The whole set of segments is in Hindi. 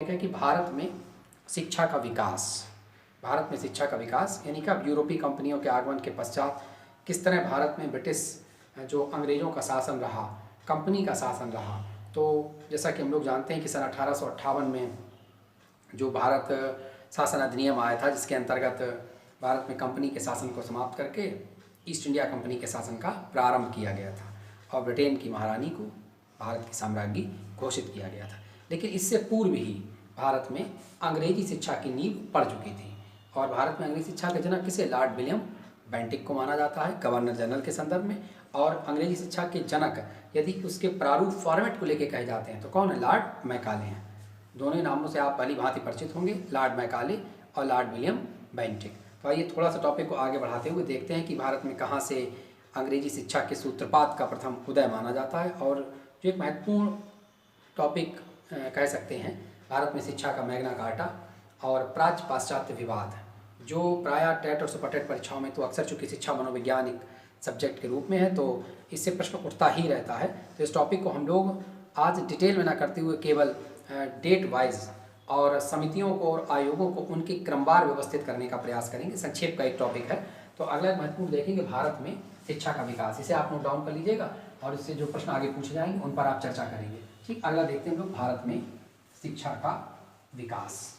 है कि भारत में शिक्षा का विकास यानी कि अब यूरोपीय कंपनियों के आगमन के पश्चात किस तरह भारत में ब्रिटिश जो अंग्रेज़ों का शासन रहा, कंपनी का शासन रहा। तो जैसा कि हम लोग जानते हैं कि सन 1858 में जो भारत शासन अधिनियम आया था, जिसके अंतर्गत भारत में कंपनी के शासन को समाप्त करके ईस्ट इंडिया कंपनी के शासन का प्रारंभ किया गया था और ब्रिटेन की महारानी को भारत की साम्राज्ञी घोषित किया गया था। लेकिन इससे पूर्व ही भारत में अंग्रेजी शिक्षा की नींव पड़ चुकी थी और भारत में अंग्रेजी शिक्षा के जनक किसे लॉर्ड विलियम बेंटिक को माना जाता है गवर्नर जनरल के संदर्भ में। और अंग्रेजी शिक्षा के जनक यदि उसके प्रारूप फॉर्मेट को लेकर कहे जाते हैं तो कौन है? लॉर्ड मैकाले हैं। दोनों नामों से आप भली भांति परिचित होंगे, लॉर्ड मैकाले और लॉर्ड विलियम बेंटिक। तो आइए थोड़ा सा टॉपिक को आगे बढ़ाते हुए देखते हैं कि भारत में कहाँ से अंग्रेजी शिक्षा के सूत्रपात का प्रथम उदय माना जाता है। और जो एक महत्वपूर्ण टॉपिक कह सकते हैं, भारत में शिक्षा का मैग्ना कार्टा और प्राच्य पाश्चात्य विवाद, जो प्रायः टेट और सुपर टेट परीक्षाओं में तो अक्सर चूँकि शिक्षा मनोवैज्ञानिक सब्जेक्ट के रूप में है तो इससे प्रश्न उठता ही रहता है। तो इस टॉपिक को हम लोग आज डिटेल में ना करते हुए केवल डेट वाइज और समितियों को और आयोगों को उनके क्रमवार व्यवस्थित करने का प्रयास करेंगे। संक्षेप का एक टॉपिक है। तो अगला महत्वपूर्ण देखेंगे भारत में शिक्षा का विकास। इसे आप नोट डाउन कर लीजिएगा और इससे जो प्रश्न आगे पूछे जाएंगे उन पर आप चर्चा करेंगे। ठीक, अगला देखते हैं हम लोग भारत में शिक्षा का विकास।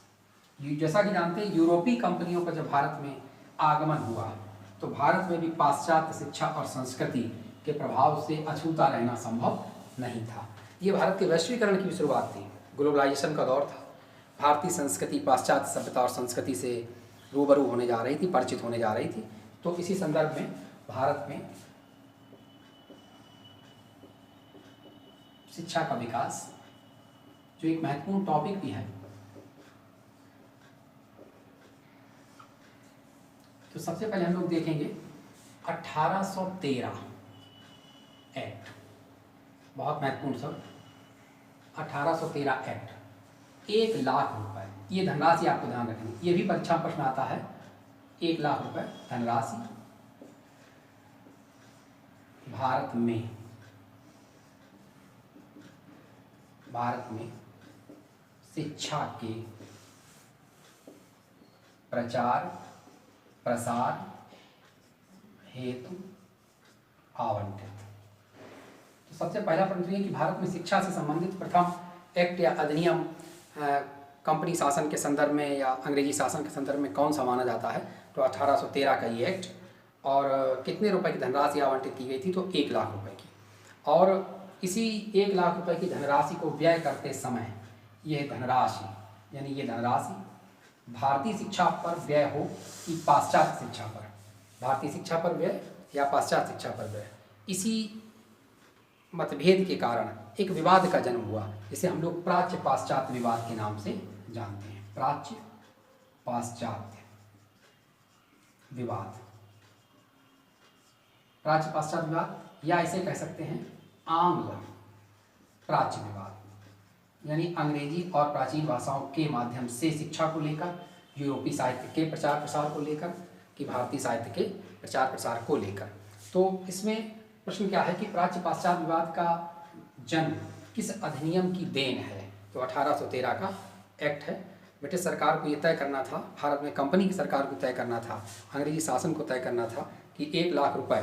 जैसा कि जानते हैं यूरोपीय कंपनियों का जब भारत में आगमन हुआ तो भारत में भी पाश्चात्य शिक्षा और संस्कृति के प्रभाव से अछूता रहना संभव नहीं था। ये भारत के वैश्वीकरण की भी शुरुआत थी, ग्लोबलाइजेशन का दौर था। भारतीय संस्कृति पाश्चात्य सभ्यता और संस्कृति से रूबरू होने जा रही थी, परिचित होने जा रही थी। तो इसी संदर्भ में भारत में शिक्षा का विकास जो एक महत्वपूर्ण टॉपिक भी है। तो सबसे पहले हम लोग देखेंगे 1813 एक्ट, बहुत महत्वपूर्ण शब्द 1813 एक्ट। 1,00,000 रुपए, ये धनराशि आपको ध्यान रखनी, ये भी परीक्षा प्रश्न आता है। 1,00,000 रुपए धनराशि भारत में शिक्षा के प्रचार प्रसार हेतु आवंटित। तो सबसे पहला प्रश्न है कि भारत में शिक्षा से संबंधित प्रथम एक्ट या अधिनियम कंपनी शासन के संदर्भ में या अंग्रेजी शासन के संदर्भ में कौन सा माना जाता है? तो 1813 का ये एक्ट। और कितने रुपए की धनराशि आवंटित की गई थी? तो 1,00,000 रुपए की। और इसी 1,00,000 रुपए की धनराशि को व्यय करते समय यह धनराशि यानी ये धनराशि भारतीय शिक्षा पर व्यय हो कि पाश्चात्य शिक्षा पर, भारतीय शिक्षा पर व्यय या पाश्चात्य शिक्षा पर व्यय, इसी मतभेद के कारण एक विवाद का जन्म हुआ, जिसे हम लोग प्राच्य पाश्चात्य विवाद के नाम से जानते हैं। प्राच्य पाश्चात्य विवाद, प्राच्य पाश्चात्य विवाद, या इसे कह सकते हैं आंग्ल प्राच्य विवाद, यानी अंग्रेजी और प्राचीन भाषाओं के माध्यम से शिक्षा को लेकर, यूरोपीय साहित्य के प्रचार प्रसार को लेकर कि भारतीय साहित्य के प्रचार प्रसार को लेकर। तो इसमें प्रश्न क्या है कि प्राच्य पाश्चात्य विवाद का जन्म किस अधिनियम की देन है? तो 1813 का एक्ट है। ब्रिटिश सरकार को ये तय करना था, भारत में कंपनी की सरकार को तय करना था, अंग्रेजी शासन को तय करना था कि 1,00,000 रुपये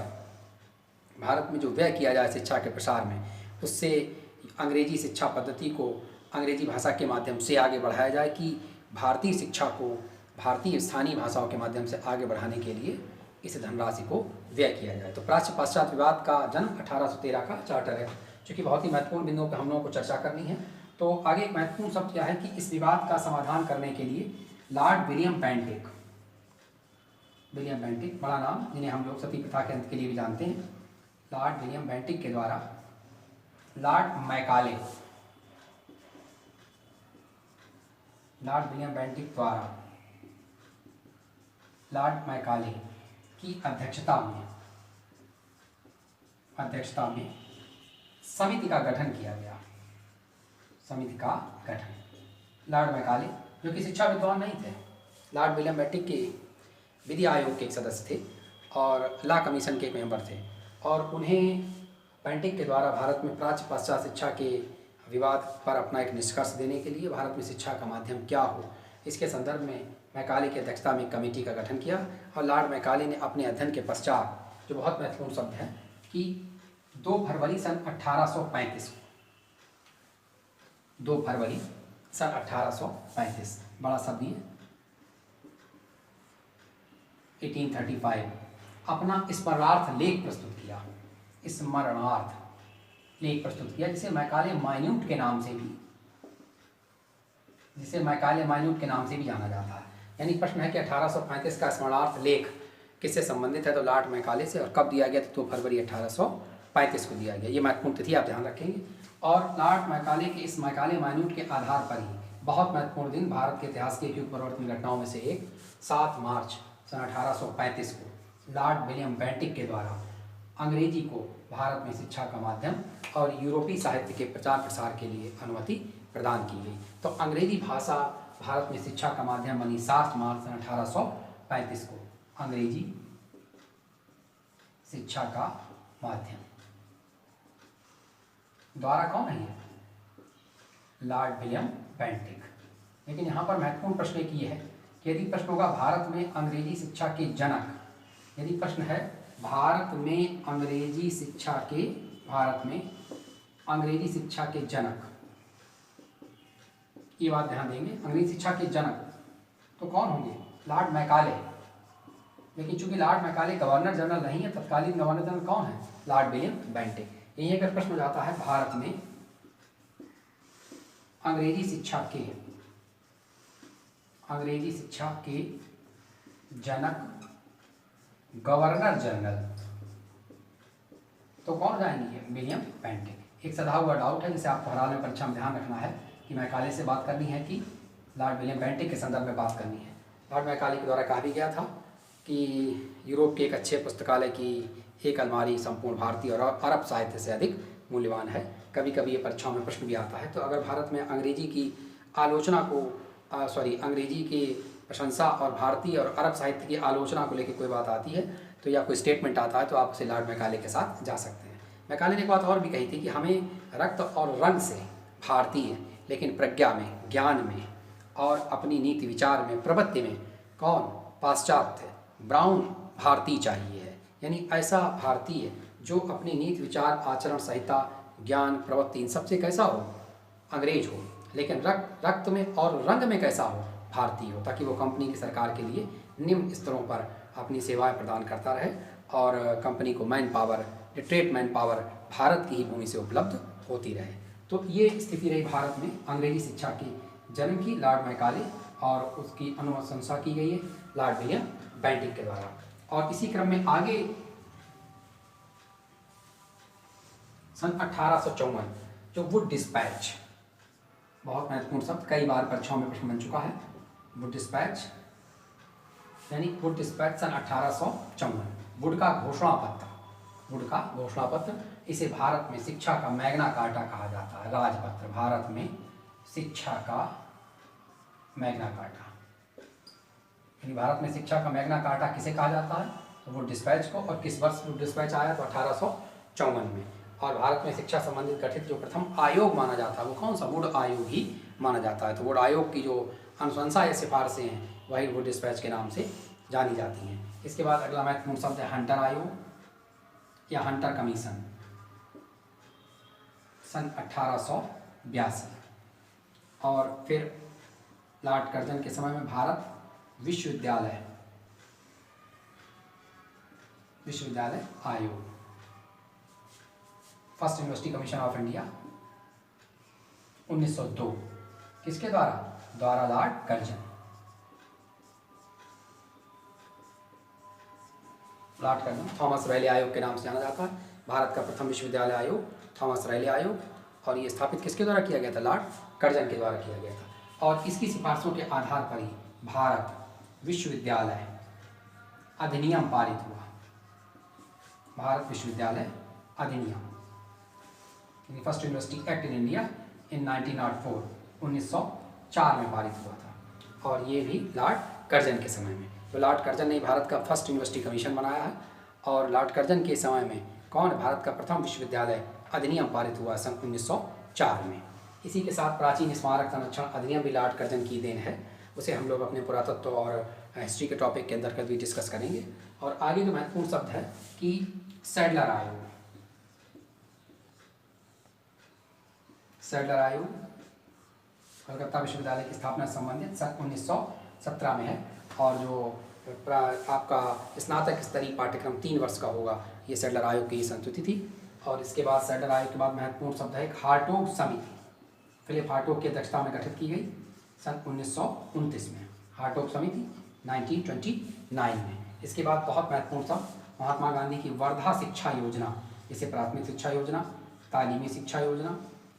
भारत में जो व्यय किया जाए शिक्षा के प्रसार में, उससे अंग्रेजी शिक्षा पद्धति को अंग्रेजी भाषा के माध्यम से आगे बढ़ाया जाए कि भारतीय शिक्षा को भारतीय स्थानीय भाषाओं के माध्यम से आगे बढ़ाने के लिए इस धनराशि को व्यय किया जाए। तो प्राच्य पाश्चात्य विवाद का जन्म 1813 का चार्टर है, जो कि बहुत ही महत्वपूर्ण बिंदुओं पर हम लोगों को चर्चा करनी है। तो आगे एक महत्वपूर्ण शब्द क्या है कि इस विवाद का समाधान करने के लिए लॉर्ड विलियम बेंटिक, बड़ा नाम, जिन्हें हम लोग सती प्रथा के अंत के लिए भी जानते हैं, लॉर्ड विलियम बेंटिक के द्वारा लॉर्ड विलियम बेंटिक द्वारा लॉर्ड मैकाले की अध्यक्षता में समिति का गठन किया गया। लॉर्ड मैकाले जो कि शिक्षा विद्वान नहीं थे, लॉर्ड विलियम बेंटिक के विधि आयोग के एक सदस्य थे और लॉ कमीशन के एक मेंबर थे, और उन्हें बेंटिक के द्वारा भारत में प्राच्य पाश्चात्य शिक्षा के विवाद पर अपना एक निष्कर्ष देने के लिए भारत में शिक्षा का माध्यम क्या हो, इसके संदर्भ में मैकाले की अध्यक्षता में कमेटी का गठन किया। और लॉर्ड मैकाले ने अपने अध्ययन के पश्चात, जो बहुत महत्वपूर्ण शब्द है, कि 2 फरवरी सन 1835 को, 2 फरवरी सन 1835, बड़ा शब्द है, 1835, अपना स्मरणार्थ लेख प्रस्तुत किया। स्मरणार्थ लेख प्रस्तुत किया, जिसे मैकाले माइन्यूट के नाम से भी जाना जाता है। यानी प्रश्न है कि 1835 का स्मरणार्थ लेख किससे संबंधित है, तो लॉर्ड मैकाले से। और कब दिया गया, तो 2 फरवरी 1835 को दिया गया। ये महत्वपूर्ण तिथि आप ध्यान रखेंगे। और लॉर्ड मैकाले के इस मैकाले माइन्यूट के आधार पर ही बहुत महत्वपूर्ण दिन भारत के इतिहास की युग परिवर्तन घटनाओं में से एक 7 मार्च सन 1835 को लॉर्ड विलियम बेंटिक के द्वारा अंग्रेजी को भारत में शिक्षा का माध्यम और यूरोपीय साहित्य के प्रचार प्रसार के लिए अनुमति प्रदान की गई। तो अंग्रेजी भाषा भारत में शिक्षा का माध्यम बनी 7 मार्च सन 1835 को। अंग्रेजी शिक्षा का माध्यम द्वारा कौन है ये, लॉर्ड विलियम बेंटिक। लेकिन यहाँ पर महत्वपूर्ण प्रश्न एक ये है कि यदि प्रश्न होगा भारत में अंग्रेजी शिक्षा के जनक, यदि प्रश्न है भारत में अंग्रेजी शिक्षा के जनक, ये बात ध्यान देंगे, अंग्रेजी शिक्षा के जनक तो कौन होंगे, लॉर्ड मैकाले। लेकिन चूंकि लॉर्ड मैकाले गवर्नर जनरल नहीं है, तत्कालीन गवर्नर जनरल कौन है, लॉर्ड विलियम बेंटिक। यही अगर प्रश्न हो जाता है भारत में अंग्रेजी शिक्षा के जनक गवर्नर जनरल, तो कौन जाएंगे, विलियम बेंटिक। एक सदा हुआ डाउट है जिसे आपको हर हाल में परीक्षा में ध्यान रखना है कि मैकाले से बात करनी है कि लॉर्ड विलियम बेंटिक के संदर्भ में बात करनी है। लॉर्ड मैकाले के द्वारा कहा भी गया था कि यूरोप के एक अच्छे पुस्तकालय की एक अलमारी संपूर्ण भारतीय और अरब साहित्य से अधिक मूल्यवान है। कभी कभी ये परीक्षाओं में प्रश्न भी आता है। तो अगर भारत में अंग्रेजी की आलोचना को अंग्रेजी की प्रशंसा और भारतीय और अरब साहित्य की आलोचना को लेकर कोई बात आती है, तो या कोई स्टेटमेंट आता है, तो आप उसे लॉर्ड मैकाले के साथ जा सकते हैं। मैकाले ने एक बात और भी कही थी कि हमें रक्त और रंग से भारतीय, लेकिन प्रज्ञा में, ज्ञान में और अपनी नीति विचार में, प्रवृत्ति में कौन, पाश्चात्य ब्राउन भारतीय चाहिए है। यानी ऐसा भारतीय जो अपनी नीति विचार, आचरण संहिता, ज्ञान, प्रवृत्ति, इन सबसे कैसा हो, अंग्रेज हो, लेकिन रक्त में और रंग में कैसा हो, भारतीय हो, ताकि वो कंपनी की सरकार के लिए निम्न स्तरों पर अपनी सेवाएं प्रदान करता रहे और कंपनी को man power, literate man power Bharat की ही भूमि से उपलब्ध होती रहे। तो ये स्थिति रही भारत में अंग्रेजी शिक्षा की जन्म की लॉर्ड मैकाले, और उसकी अनुशंसा की गई है लॉर्ड विलियम बेंटिक के द्वारा। और इसी क्रम में आगे सन 1854 जो वुड डिस्पैच, बहुत महत्वपूर्ण शब्द, कई बार परीक्षाओं में प्रश्न बन चुका है, वुड डिस्पैच, यानी वुड डिस्पैच सन 1854, वुड का घोषणा पत्र, इसे भारत में शिक्षा का मैग्ना कार्टा कहा जाता है, राजपत्र, भारत में शिक्षा का मैग्ना कार्टा। यानी भारत में शिक्षा का मैग्ना कार्टा किसे कहा जाता है, तो वुड डिस्पैच को। और किस वर्ष वुड डिस्पैच आया, तो 1854 में। और भारत में शिक्षा संबंधित गठित जो प्रथम आयोग माना जाता है वो कौन सा, वुड आयोग ही माना जाता है। तो वुड आयोग की जो अनुशंसा या सिफारिशें हैं वही वुड डिस्पैच के नाम से जानी जाती हैं। इसके बाद अगला महत्वपूर्ण शब्द है हंटर आयोग या हंटर कमीशन, सन 1882। और फिर लॉर्ड कर्जन के समय में भारत विश्वविद्यालय आयोग, first university commission of India 1902, किसके द्वारा Lord Curzon. Lord Curzon Thomas Raleigh आयोग के नाम से जाना जाता है, भारत का प्रथम विश्वविद्यालय आयोग थॉमस रैले आयोग, और ये स्थापित किसके द्वारा किया गया था, लॉर्ड कर्जन के द्वारा किया गया था। और इसकी सिफारिशों के आधार पर ही भारत विश्वविद्यालय अधिनियम पारित हुआ, भारत विश्वविद्यालय अधिनियम, first university act in India in 1904 में पारित हुआ था। और ये भी लॉर्ड कर्जन के समय में। तो लॉर्ड कर्जन ने भारत का फर्स्ट यूनिवर्सिटी कमीशन बनाया है, और लॉर्ड कर्जन के समय में कौन, भारत का प्रथम विश्वविद्यालय अधिनियम पारित हुआ सन 1904 में। इसी के साथ प्राचीन स्मारक संरक्षण अधिनियम भी लॉर्ड कर्जन की देन है। उसे हम लोग अपने पुरातत्व और हिस्ट्री के टॉपिक के अंतर्गत भी डिस्कस करेंगे। और आगे जो महत्वपूर्ण शब्द है कि सैडलर आयोग। सैडलर आयोग कलकत्ता विश्वविद्यालय की स्थापना से संबंधित सन 1917 में है। और जो आपका स्नातक स्तरीय पाठ्यक्रम 3 वर्ष का होगा, ये सैडलर आयोग की संस्तुति थी। और इसके बाद सैडलर आयोग के बाद महत्वपूर्ण शब्द है हार्टोग समिति। फिलिप हार्टोग की अध्यक्षता में गठित की गई सन 1929 में। हार्टोग समिति 1929 में। इसके बाद बहुत महत्वपूर्ण शब्द महात्मा गांधी की वर्धा शिक्षा योजना, जिसे प्राथमिक शिक्षा योजना, तालीमी शिक्षा योजना,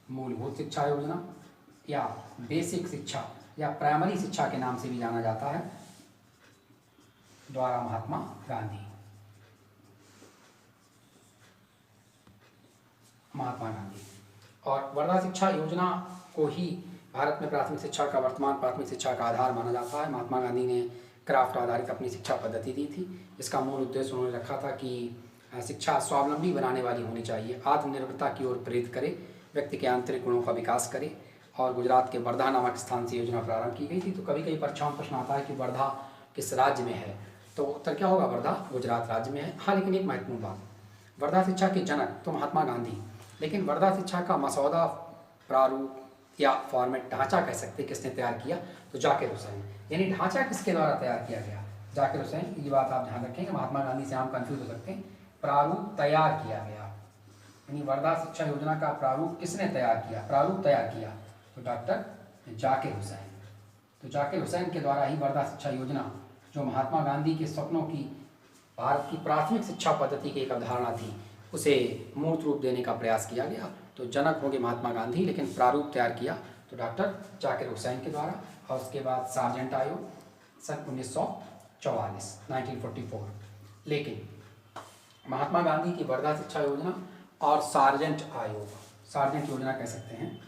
मूलभूत शिक्षा योजना या बेसिक शिक्षा या प्राइमरी शिक्षा के नाम से भी जाना जाता है, द्वारा महात्मा गांधी। और वर्धा शिक्षा योजना को ही भारत में प्राथमिक शिक्षा का, वर्तमान प्राथमिक शिक्षा का आधार माना जाता है। महात्मा गांधी ने क्राफ्ट आधारित अपनी शिक्षा पद्धति दी थी। इसका मूल उद्देश्य उन्होंने रखा था कि शिक्षा स्वावलंबी बनाने वाली होनी चाहिए, आत्मनिर्भरता की ओर प्रेरित करे, व्यक्ति के आंतरिक गुणों का विकास करे। और गुजरात के वर्धा नामक स्थान से योजना प्रारंभ की गई थी। तो कभी कभी परीक्षाओं में प्रश्न आता है कि वर्धा किस राज्य में है, तो उत्तर क्या होगा? वर्धा गुजरात राज्य में है। हाँ, लेकिन एक महत्वपूर्ण बात, वर्धा शिक्षा के जनक तो महात्मा गांधी, लेकिन वर्धा शिक्षा का मसौदा, प्रारूप या फॉर्मेट, ढांचा कह सकते हैं, किसने तैयार किया? तो जाकिर हुसैन। यानी ढांचा किसके द्वारा तैयार किया गया? जाकिर हुसैन। ये बात आप ध्यान रखेंगे, महात्मा गांधी से हम कंफ्यूज हो सकते हैं। प्रारूप तैयार किया गया, यानी वर्धा शिक्षा योजना का प्रारूप किसने तैयार किया? प्रारूप तैयार किया तो डॉक्टर जाकिर हुसैन। तो जाकिर हुसैन के द्वारा ही वर्धा शिक्षा योजना, जो महात्मा गांधी के सपनों की भारत की प्राथमिक शिक्षा पद्धति की एक अवधारणा थी, उसे मूर्त रूप देने का प्रयास किया गया। तो जनक होंगे महात्मा गांधी, लेकिन प्रारूप तैयार किया तो डॉक्टर जाकिर हुसैन के द्वारा। और उसके बाद सार्जेंट आयोग सन 1944 1944। लेकिन महात्मा गांधी की वर्धा शिक्षा योजना और सार्जेंट आयोग, सार्जेंट योजना कह सकते हैं,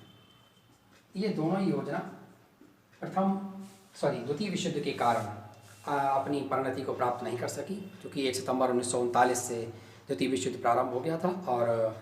ये दोनों ही योजना द्वितीय विश्व युद्ध के कारण अपनी परिणति को प्राप्त नहीं कर सकी, क्योंकि 1 सितंबर 1939 से द्वितीय विश्व युद्ध प्रारंभ हो गया था। और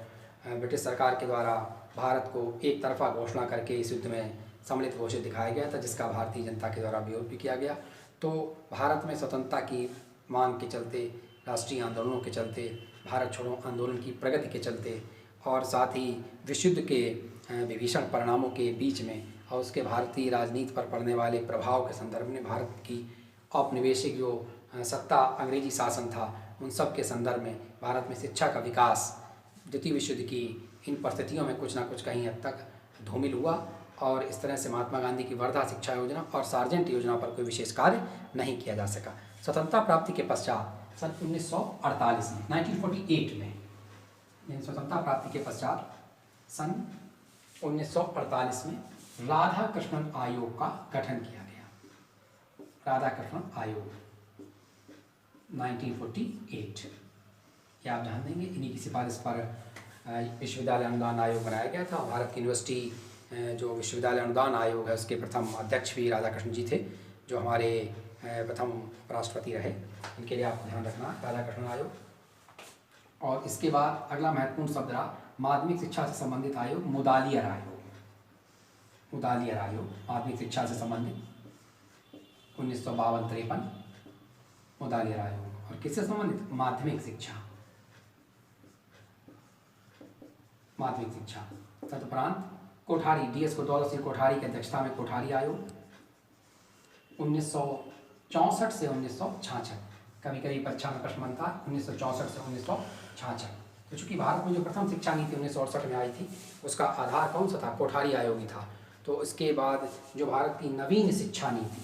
ब्रिटिश सरकार के द्वारा भारत को एक तरफा घोषणा करके इस युद्ध में सम्मिलित घोषित दिखाया गया था, जिसका भारतीय जनता के द्वारा विरोध भी किया गया। तो भारत में स्वतंत्रता की मांग के चलते, राष्ट्रीय आंदोलनों के चलते, भारत छोड़ो आंदोलन की प्रगति के चलते, और साथ ही विश्व युद्ध के विभीषण परिणामों के बीच में और उसके भारतीय राजनीति पर पड़ने वाले प्रभाव के संदर्भ में, भारत की औपनिवेशिक जो सत्ता, अंग्रेजी शासन था, उन सब के संदर्भ में भारत में शिक्षा का विकास द्वितीय विश्व युद्ध की इन परिस्थितियों में कुछ ना कुछ कहीं हद तक धूमिल हुआ। और इस तरह से महात्मा गांधी की वर्धा शिक्षा योजना और सार्जेंट योजना पर कोई विशेष कार्य नहीं किया जा सका। स्वतंत्रता प्राप्ति के पश्चात सन 1948 में 1948 में, स्वतंत्रता प्राप्ति के पश्चात सन 1948 में राधा कृष्णन आयोग का गठन किया गया। राधा कृष्णन आयोग 1948, ये आप ध्यान देंगे। इन्हीं की सिफारिश पर विश्वविद्यालय अनुदान आयोग बनाया गया था। भारत की यूनिवर्सिटी जो विश्वविद्यालय अनुदान आयोग है, उसके प्रथम अध्यक्ष भी राधाकृष्णन जी थे, जो हमारे प्रथम राष्ट्रपति रहे। इनके लिए आपको ध्यान रखना, राधाकृष्णन आयोग। और इसके बाद अगला महत्वपूर्ण शब्द रहा माध्यमिक शिक्षा से संबंधित आयोग, मुदालियर आयोग। मुदालियर आयोग माध्यमिक शिक्षा से संबंधित 1952-53 मुदालियर आयोग। और किससे संबंधित? माध्यमिक शिक्षा, माध्यमिक शिक्षा। तदुपरांत कोठारी, DS गुरुद्वारा सिंह कोठारी की अध्यक्षता में कोठारी आयोग 1964 से 1966। कभी कभी परीक्षा में प्रश्न बनता है 1964 से 1966। तो चूँकि भारत में जो प्रथम शिक्षा नीति 1968 में आई थी, उसका आधार कौन सा था? कोठारी आयोग ही था। तो इसके बाद जो भारत की नवीन शिक्षा नीति,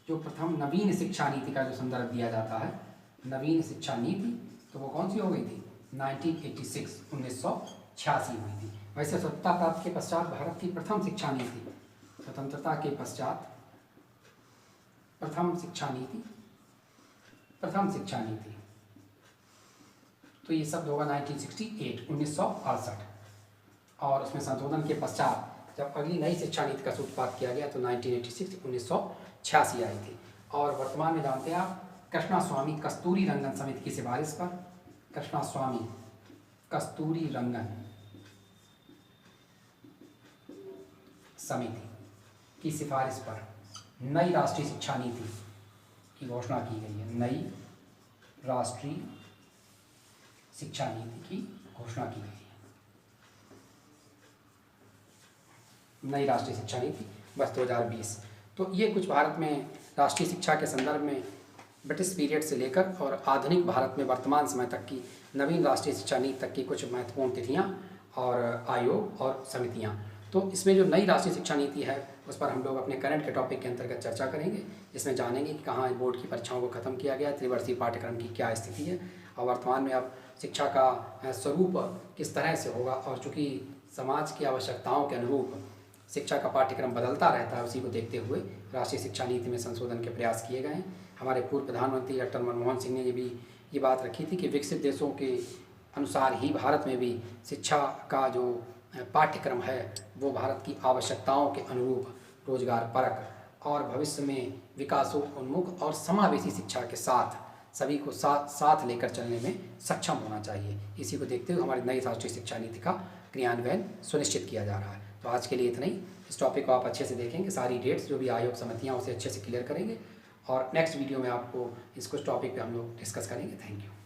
जो प्रथम नवीन शिक्षा नीति का जो संदर्भ दिया जाता है, नवीन शिक्षा नीति, तो वो कौन सी हो गई थी? 1986 1986 हुई थी। वैसे स्वतंत्रता प्राप्ति के पश्चात भारत की प्रथम शिक्षा नीति, स्वतंत्रता के पश्चात प्रथम शिक्षा नीति, तो ये शब्द होगा 1968। और उसमें संशोधन के पश्चात जब अगली नई शिक्षा नीति का सूत्रपात किया गया तो 1986 आई थी। और वर्तमान में जानते हैं आप, कृष्णास्वामी कस्तूरी रंगन समिति की सिफारिश पर, कृष्णास्वामी कस्तूरी रंगन समिति की सिफारिश पर नई राष्ट्रीय शिक्षा नीति की घोषणा की गई है। नई राष्ट्रीय शिक्षा नीति की घोषणा की गई है। नई राष्ट्रीय शिक्षा नीति वर्ष 2020। तो ये कुछ भारत में राष्ट्रीय शिक्षा के संदर्भ में ब्रिटिश पीरियड से लेकर और आधुनिक भारत में वर्तमान समय तक की नवीन राष्ट्रीय शिक्षा नीति तक की कुछ महत्वपूर्ण तिथियां और आयोग और समितियां। तो इसमें जो नई राष्ट्रीय शिक्षा नीति है उस पर हम लोग अपने करंट के टॉपिक के अंतर्गत चर्चा करेंगे, जिसमें जानेंगे कि कहाँ बोर्ड की परीक्षाओं को ख़त्म किया गया, त्रिवर्षीय पाठ्यक्रम की क्या स्थिति है और वर्तमान में अब शिक्षा का स्वरूप किस तरह से होगा। और चूँकि समाज की आवश्यकताओं के अनुरूप शिक्षा का पाठ्यक्रम बदलता रहता है, उसी को देखते हुए राष्ट्रीय शिक्षा नीति में संशोधन के प्रयास किए गए हैं। हमारे पूर्व प्रधानमंत्री डॉक्टर मनमोहन सिंह ने भी ये बात रखी थी कि विकसित देशों के अनुसार ही भारत में भी शिक्षा का जो पाठ्यक्रम है वो भारत की आवश्यकताओं के अनुरूप रोजगार परक और भविष्य में विकासोन्मुख और समावेशी शिक्षा के साथ सभी को साथ लेकर चलने में सक्षम होना चाहिए। इसी को देखते हुए हमारी नई राष्ट्रीय शिक्षा नीति का क्रियान्वयन सुनिश्चित किया जा रहा है। तो आज के लिए इतना ही। इस टॉपिक को आप अच्छे से देखेंगे, सारी डेट्स जो भी आयोग समितियाँ उसे अच्छे से क्लियर करेंगे और नेक्स्ट वीडियो में आपको इस कुछ टॉपिक पे हम लोग डिस्कस करेंगे। Thank you.